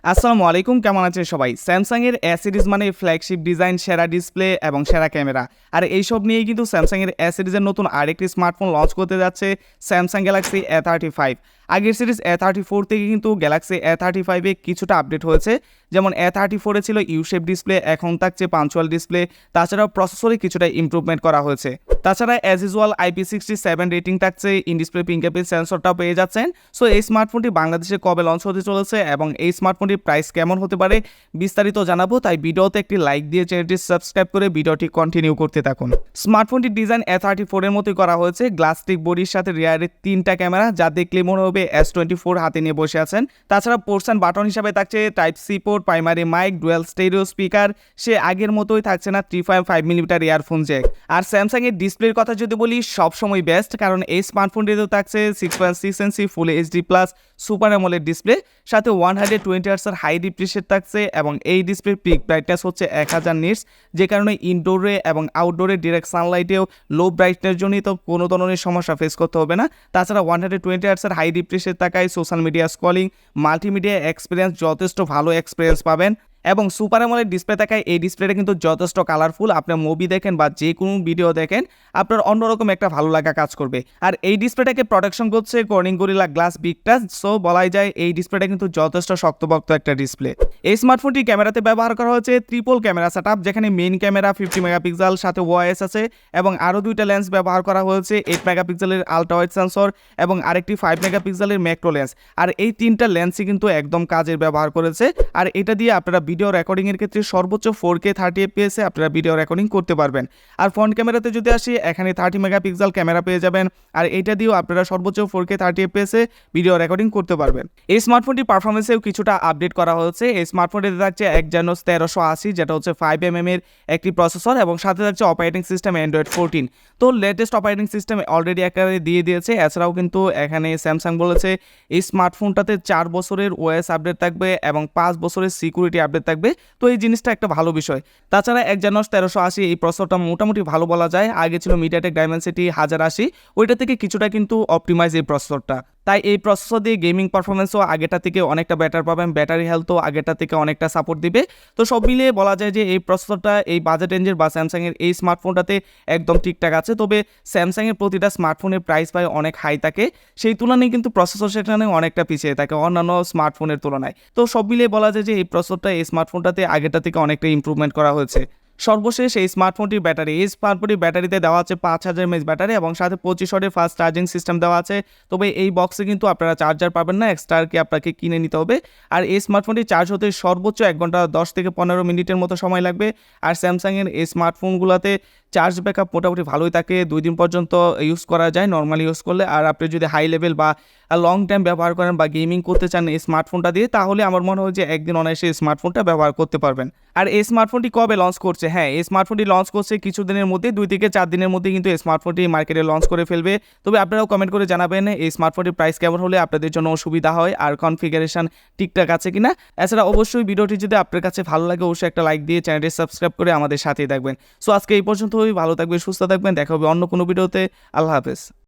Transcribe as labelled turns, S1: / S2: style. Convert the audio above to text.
S1: আসসালামু আলাইকুম, কেমন আছেন সবাই? স্যামসাং এর এ সিরিজ মানে ফ্ল্যাগশিপ ডিজাইন, সেরা ডিসপ্লে এবং সেরা ক্যামেরা। আর এইসব নিয়েই কিন্তু স্যামসাং এর এ সিরিজের নতুন আরেকটি স্মার্টফোন লঞ্চ করতে যাচ্ছে স্যামসাং গ্যালাক্সি A35। আগের সিরিজ A34 থেকে কিন্তু গ্যালাক্সি A35 এ কিছুটা আপডেট হয়েছে। যেমন A34 এ ছিল ইউ শেপ ডিসপ্লে, এখন থাকছে পাঞ্চুয়াল ডিসপ্লে। তাছাড়াও প্রসেসরে কিছুটা ইমপ্রুভমেন্ট করা হয়েছে। তাছাড়া অ্যাজ ইউজুয়াল IP67 রেটিং থাকছে, ইন ডিসপ্লে ফিঙ্গারপ্রিন্ট সেন্সরটাও পেয়ে যাচ্ছেন। সো এই স্মার্টফোনটি বাংলাদেশে কবে লঞ্চ হতে চলেছে এবং এই স্মার্টফোনটির প্রাইস কেমন হতে পারে বিস্তারিত জানাবো, তাই ভিডিওতে একটি লাইক দিয়ে চ্যানেলটি সাবস্ক্রাইব করে ভিডিওটি কন্টিনিউ করতে থাকুন। স্মার্টফোনটির ডিজাইন A34 এর মতোই করা হয়েছে, গ্লাস স্টিক বডির সাথে রিয়ারের 3টা ক্যামেরা, যা দেখলে মনে হবে S24 হাতে নিয়ে বসে আছেন। তাছাড়া পোর্টস অ্যান্ড বাটন হিসাবে থাকছে type C port, primary mic, dual stereo speaker. সে আগের মতোই থাকছে না 3.5 মিলিমিটার ইয়ারফোন জ্যাক। আর স্যামসাং এর ডিসপ্লের কথা যদি বলি, সবসময় বেস্ট, কারণ এই স্মার্টফোনটিতেও থাকছে 6.6 inch full HD plus super AMOLED display, সাথে 120 হার্টজের হাই রিফ্রেশ থাকছে এবং এই ডিসপ্লের পিক ব্রাইটনেস হচ্ছে 1000 নিটস, যে কারণে ইনডোরে এবং আউটডোরে ডিরেক্ট সানলাইটেও লো ব্রাইটনেস জন্যই তো কোনো ধরনের সমস্যা ফেস করতে হবে না। তাছাড়া 120 হার্টজের হাই রিফ্রেশের থাকায় social media scrolling, multimedia experience যথেষ্ট ভালো এক্সপিরিয়েন্স পাবেন। এবং সুপার অ্যামোলেড ডিসপ্লে থাকায় এই ডিসপ্লেটা কিন্তু যথেষ্ট কালারফুল। আপনার মুভি দেখেন বা যে কোনো ভিডিও দেখেন, আপনার অন্যরকম একটা ভালো লাগা কাজ করবে। আর এই ডিসপ্লেটাকে প্রোটেকশন করছে Corning gorilla glass big touch. So বলাই যায় এই ডিসপ্লেটা কিন্তু যথেষ্ট শক্তপোক্ত একটা ডিসপ্লে। এই স্মার্টফোনটি ক্যামেরাতে ব্যবহার করা হয়েছে ট্রিপল ক্যামেরা সেটআপ, যেখানে মেইন ক্যামেরা 50 মেগাপিক্সেল, সাথে ওআইএস আছে এবং আরও দুইটা লেন্স ব্যবহার করা হয়েছে, 8 মেগাপিক্সেলের আলট্রা ওয়াইড সেন্সর এবং আরেকটি 5 মেগাপিক্সেলের ম্যাক্রো লেন্স। আর এই তিনটা লেন্সই কিন্তু একদম কাজের ব্যবহার করেছে। আর এটা দিয়ে আপনারা ভিডিও রেকর্ডিং এর ক্ষেত্রে সর্বোচ্চ 4K 30 fps এ আপনারা ভিডিও রেকর্ডিং করতে পারবেন। আর ফ্রন্ট ক্যামেরাতে যদি আসি, এখানে 30 মেগাপিক্সেল ক্যামেরা পেয়ে যাবেন, আর এটা দিয়েও আপনারা সর্বোচ্চ 4K 30 fps এ ভিডিও রেকর্ডিং করতে পারবেন। এই স্মার্টফোনটি পারফরমেন্সেও কিছুটা আপডেট করা হয়েছে। এই স্মার্টফোনটিতে থাকছে Exynos 1380, যেটা হচ্ছে 5mm এর একটি প্রসেসর, এবং সাথে থাকছে অপারেটিং সিস্টেম অ্যান্ড্রয়েড 14। তো লেটেস্ট অপারেটিং সিস্টেম অলরেডি একেবারে দিয়ে দিয়েছে। এছাড়াও কিন্তু এখানে স্যামসাং বলেছে এই স্মার্টফোনটাতে 4 বছরের ওএস আপডেট থাকবে এবং 5 বছরের সিকিউরিটি আপডেট থাকবে। তো এই জিনিসটা একটা ভালো বিষয়। তাছাড়া Exynos 1380 এই প্রসেসরটা মোটামুটি ভালো বলা যায়। আগে ছিল মিডিয়াটেক ডাইমেনসিটি 1080, ওইটা থেকে কিছুটা কিন্তু অপটিমাইজ এই প্রসেসরটা। তাই এই প্রসেসর দিয়ে গেমিং পারফরমেন্সও আগেটা থেকে অনেকটা বেটার পাবেন, ব্যাটারি হেলথও আগেটা থেকে অনেকটা সাপোর্ট দিবে। তো সব মিলিয়ে বলা যায় যে এই প্রসেসরটা এই বাজেট রেঞ্জের বা স্যামসাংয়ের এই স্মার্টফোনটাতে একদম ঠিকঠাক আছে। তবে স্যামসাংয়ের প্রতিটা স্মার্টফোনের প্রাইস পায় অনেক হাই থাকে, সেই তুলনায় কিন্তু প্রসেসর সেখানে অনেকটা পিছিয়ে থাকে অন্যান্য স্মার্টফোনের তুলনায়। তো সব মিলিয়ে বলা যায় যে এই প্রসেসরটা এই স্মার্টফোনটাতে আগেটা থেকে অনেকটা ইমপ্রুভমেন্ট করা হয়েছে। সর্বশেষ এই স্মার্টফোনটির ব্যাটারি, এই স্মার্টফোনটির ব্যাটারিতে দেওয়া আছে 5000 mAh ব্যাটারি এবং সাথে 25 ওয়াটের ফাস্ট চার্জিং সিস্টেম দেওয়া আছে। তবে এই বক্সে কিন্তু আপনারা চার্জার পাবেন না, এক্সট্রা আর কি আপনাকে কিনে নিতে হবে। আর এই স্মার্টফোনটি চার্জ হতে সর্বোচ্চ 1 ঘন্টা 10 থেকে 15 মিনিটের মতো সময় লাগবে। আর স্যামসাংয়ের এই স্মার্টফোনগুলোতে চার্জ ব্যাকআপ মোটামুটি ভালোই থাকে, 2 দিন পর্যন্ত ইউজ করা যায় নর্মালি ইউজ করলে। আর আপনি যদি হাই লেভেল বা লং টাইম ব্যবহার করেন বা গেমিং করতে চান এই স্মার্টফোনটা দিয়ে, তাহলে আমার মনে হয় যে একদিন অনায়াসে এই স্মার্টফোনটা ব্যবহার করতে পারবেন। আর এই স্মার্টফোনটি কবে লঞ্চ করছে? হ্যাঁ, এই স্মার্টফোনটি লঞ্চ করছে কিছুদিনের মধ্যে, 2 থেকে 4 দিনের মধ্যে কিন্তু এই স্মার্টফোনটি মার্কেটে লঞ্চ করে ফেলবে। তবে আপনারাও কমেন্ট করে জানাবেন এই স্মার্টফোনটির প্রাইস কেমন হলে আপনাদের জন্য সুবিধা হয় আর কনফিগারেশন ঠিকঠাক আছে কিনা। এছাড়া অবশ্যই ভিডিওটি যদি আপনার কাছে ভালো লাগে, অবশ্যই একটা লাইক দিয়ে চ্যানেলটি সাবস্ক্রাইব করে আমাদের সাথেই থাকবেন। সো আজকে এই পর্যন্তই, ভালো থাকবেন, সুস্থ থাকবেন, দেখা হবে অন্য কোনো ভিডিওতে। আল্লাহ হাফেজ।